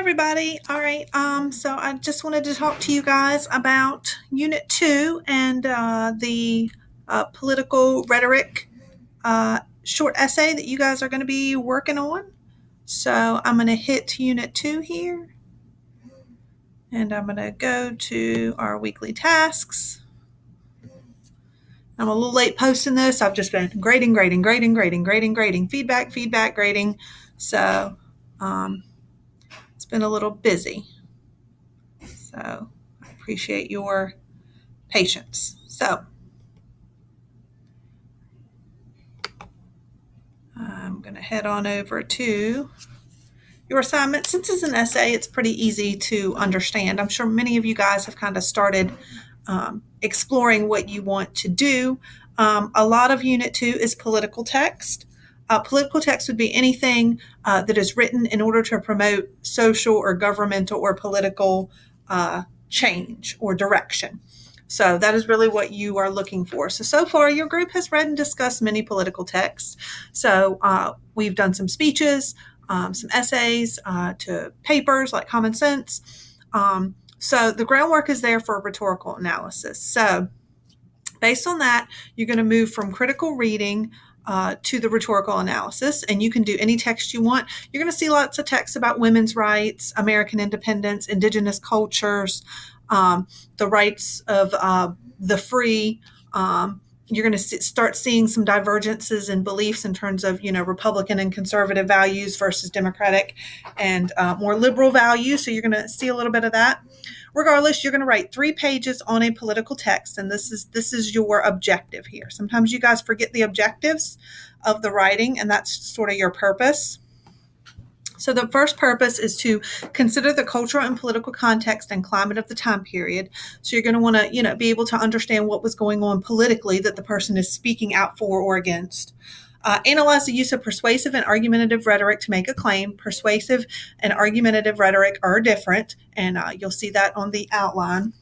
everybody. All right. So I just wanted to talk to you guys about Unit 2 and the political rhetoric short essay that you guys are going to be working on. So I'm going to hit Unit 2 here. And I'm going to go to our weekly tasks. I'm a little late posting this. I've just been grading, feedback, grading. So it's been a little busy. So I appreciate your patience. So I'm going to head on over to your assignment. Since it's an essay, it's pretty easy to understand. I'm sure many of you guys have kind of started exploring what you want to do. A lot of Unit 2 is political text. Political text would be anything that is written in order to promote social or governmental or political change or direction. So that is really what you are looking for. So far, your group has read and discussed many political texts. So we've done some speeches, some essays, to papers like Common Sense. So the groundwork is there for rhetorical analysis. So based on that, you're going to move from critical reading to the rhetorical analysis, and you can do any text you want. You're going to see lots of texts about women's rights, American independence, indigenous cultures, the rights of the free. You're going to start seeing some divergences in beliefs in terms of, Republican and conservative values versus Democratic and more liberal values. So you're going to see a little bit of that. Regardless, you're going to write 3 pages on a political text, and this is your objective here. Sometimes you guys forget the objectives of the writing, and that's sort of your purpose. So the first purpose is to consider the cultural and political context and climate of the time period. So you're going to want to, be able to understand what was going on politically that the person is speaking out for or against. Analyze the use of persuasive and argumentative rhetoric to make a claim. Persuasive and argumentative rhetoric are different, and you'll see that on the outline.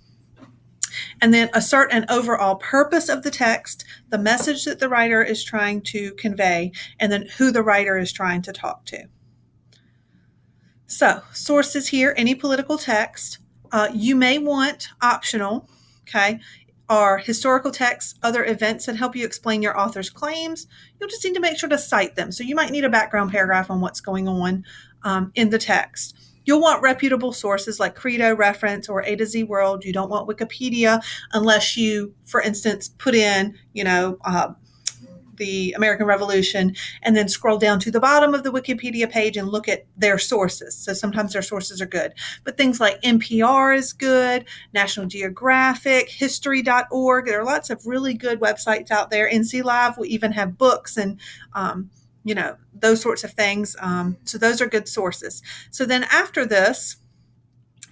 And then assert an overall purpose of the text, the message that the writer is trying to convey, and then who the writer is trying to talk to. So, sources here, any political text. You may want optional, okay, are historical texts, other events that help you explain your author's claims. You'll just need to make sure to cite them. So you might need a background paragraph on what's going on in the text. You'll want reputable sources like Credo, Reference, or A to Z World. You don't want Wikipedia unless you, for instance, put in, the American Revolution, and then scroll down to the bottom of the Wikipedia page and look at their sources. So sometimes their sources are good. But things like NPR is good, National Geographic, History.org. There are lots of really good websites out there. NC Live will even have books and, those sorts of things. So those are good sources. So then after this,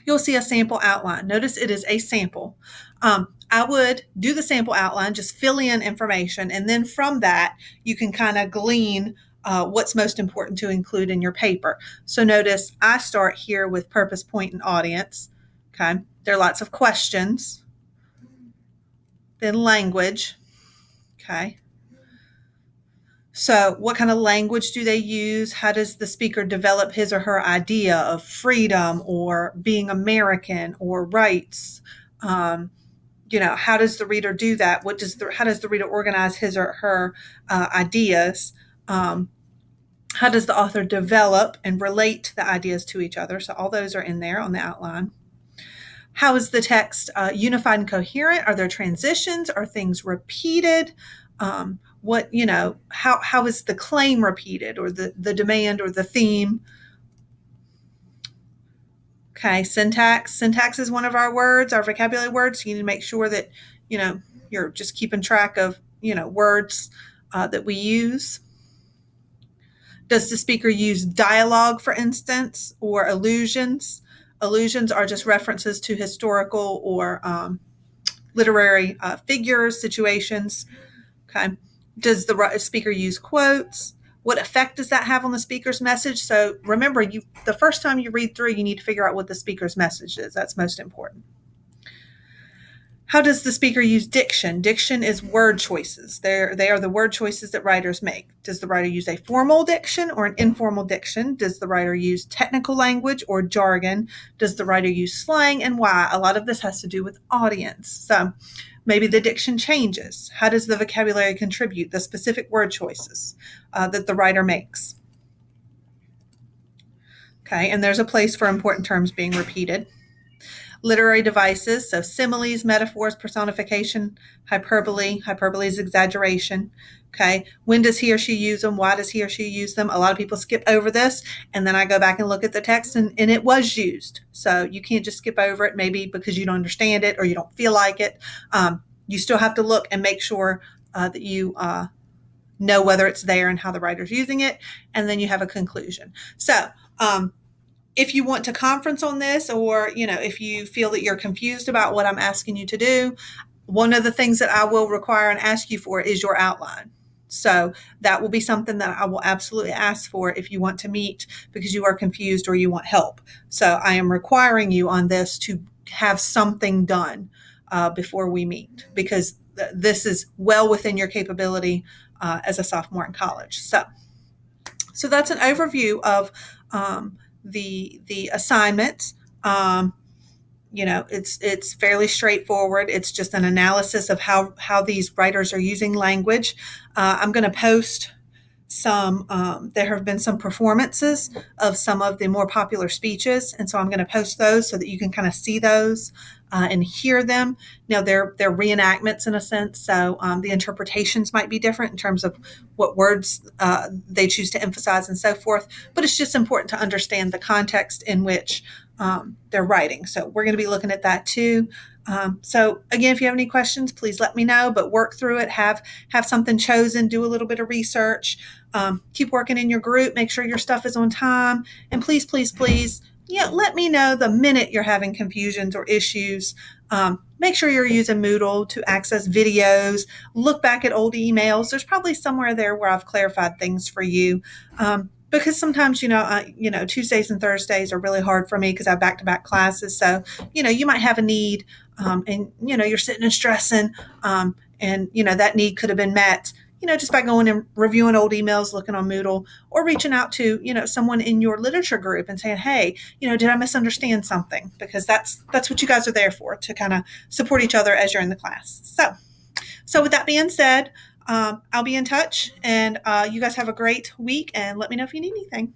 you'll see a sample outline. Notice it is a sample. I would do the sample outline, just fill in information, and then from that, you can kind of glean what's most important to include in your paper. So notice I start here with purpose, point, and audience. Okay, there are lots of questions. Then language. Okay. So what kind of language do they use? How does the speaker develop his or her idea of freedom or being American or rights? How does the reader do that? How does the reader organize his or her ideas? How does the author develop and relate the ideas to each other? So all those are in there on the outline. How is the text unified and coherent? Are there transitions? Are things repeated? How is the claim repeated, or the demand or the theme? Okay, syntax. Syntax is one of our words, our vocabulary words. So you need to make sure that, you're just keeping track of, words that we use. Does the speaker use dialogue, for instance, or allusions? Allusions are just references to historical or literary figures, situations. Okay. Does the speaker use quotes? What effect does that have on the speaker's message? So remember, the first time you read through, you need to figure out what the speaker's message is. That's most important. How does the speaker use diction? Diction is word choices. They are the word choices that writers make. Does the writer use a formal diction or an informal diction? Does the writer use technical language or jargon? Does the writer use slang, and why? A lot of this has to do with audience. So maybe the diction changes. How does the vocabulary contribute? The specific word choices that the writer makes. Okay, and there's a place for important terms being repeated. Literary devices, so similes, metaphors, personification, hyperbole. Hyperbole is exaggeration. Okay, when does he or she use them? Why does he or she use them? A lot of people skip over this, and then I go back and look at the text, and it was used. So you can't just skip over it, maybe because you don't understand it or you don't feel like it. You still have to look and make sure that you know whether it's there and how the writer's using it, and then you have a conclusion. So, if you want to conference on this, or if you feel that you're confused about what I'm asking you to do, one of the things that I will require and ask you for is your outline. So that will be something that I will absolutely ask for if you want to meet because you are confused or you want help. So I am requiring you on this to have something done before we meet, because this is well within your capability as a sophomore in college. So that's an overview of the assignment. It's fairly straightforward. It's just an analysis of how these writers are using language. I'm going to post there have been some performances of some of the more popular speeches, and so I'm going to post those so that you can kind of see those and hear them. Now they're reenactments in a sense, so the interpretations might be different in terms of what words they choose to emphasize and so forth, but it's just important to understand the context in which they're writing. So we're going to be looking at that too. So again, if you have any questions, please let me know, but work through it, have something chosen, do a little bit of research, keep working in your group, make sure your stuff is on time, and please, please, please, let me know the minute you're having confusions or issues. Make sure you're using Moodle to access videos, look back at old emails. There's probably somewhere there where I've clarified things for you. Because sometimes, Tuesdays and Thursdays are really hard for me because I have back-to-back classes. So, you might have a need and, you're sitting and stressing and, that need could have been met, just by going and reviewing old emails, looking on Moodle, or reaching out to, someone in your literature group and saying, hey, did I misunderstand something? Because that's what you guys are there for, to kind of support each other as you're in the class. So with that being said, I'll be in touch, and you guys have a great week, and let me know if you need anything.